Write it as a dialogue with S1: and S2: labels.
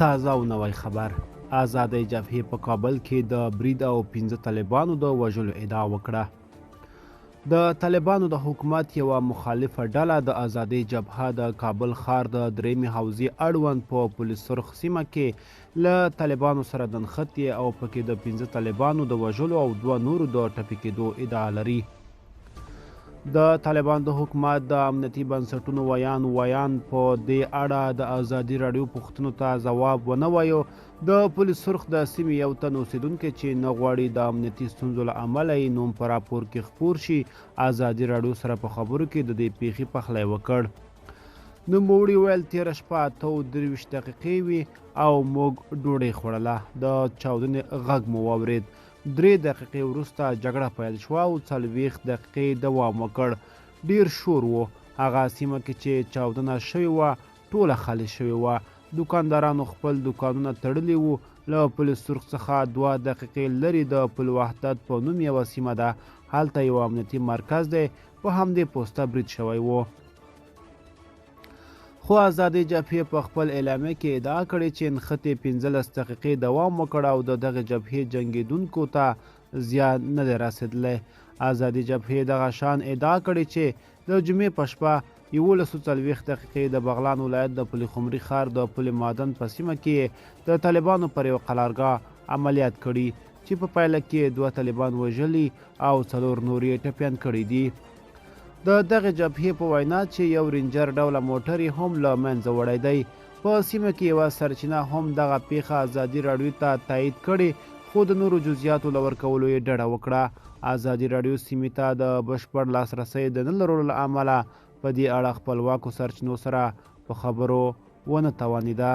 S1: تازه او نوی خبر. آزادۍ جبهې په کابل کې د برید او 15 طالبانو د وژلو ادعا وکړه. د طالبانو د حکومت یوه مخالفه ډله د آزادۍ جبهه د کابل ښار د درېیمې حوزې اړوند په پولیس سرخ سیمه کې له طالبانو سره نښتې او پکې د 15 طالبانو د وژلو او 2 نورو د ټپي کېدو ادعا لري. د طالبانو د حکومت د امنیتي بنسټونو ویان په دې اړه د ازادي راډیو پوښتنو ته ځواب ونه وایو. د پولیس سرخ د سیمې یو تن اوسیدونکی چې نه غواړي د امنیتي ستونزو له امله یې نوم په راپور کې خپور شي ازادي راډیو سره په خبرو کې د دې پیښې پخلی وکړ. نوموړي ویل تېره شپه 23 دقیقې وي او موږ ډوډۍ خوړله. د چاودنې غږ مو واورېد. 3 دقیقې وروسته جګړه پیل شوه او 40 دقیقې دوام وکړ. ډیر شور و. هغه سیمه کې چې چاودنه شوې وه ټوله خالي شوې وه. دوکاندارانو خپل دوکانونه تړلي وو. له پولیس سرخ څخه 2 دقیقې لرې د پل وحدت په نوم یوه سیمه ده. هلته یو امنیتي مرکز دی. په همدې پوسته برید شوی و. خو آزادۍ جبهې په خپل اعلامیه کې ادعا کړې چې نښتې 15 دقیقې دوام وکړ او د دغه جبهې جنګېدونکو ته زیان نه دی رسېدلی. آزادۍ جبهې دغه شان ادعا کړې چې د جمعې په شپه 11:40 دقیقې د بغلان ولایت د پل خمري ښار د پل مادن په سیمه کې د طالبانو پر یو قلارګاه عملیات کړي چې په پایله کې 2 طالبان وژلي او 4 نور یې ټپیان کړي دي. د دغه جبهې په وینا چې یو رینجر ډوله موټر یې هم له منځه وړی دی. په سیمه کې یوه سرچینه هم دغه پیښه ازادي راډیو ته تایید کړې خو د نورو جزئیاتو له ورکولو یې ډډه وکړه. ازادي راډیو سیمې ته د بشپړ لاسرسی د نه لرلو له امله په دې اړه خپلواکو سرچینو سره په خبرو ونه توانېده.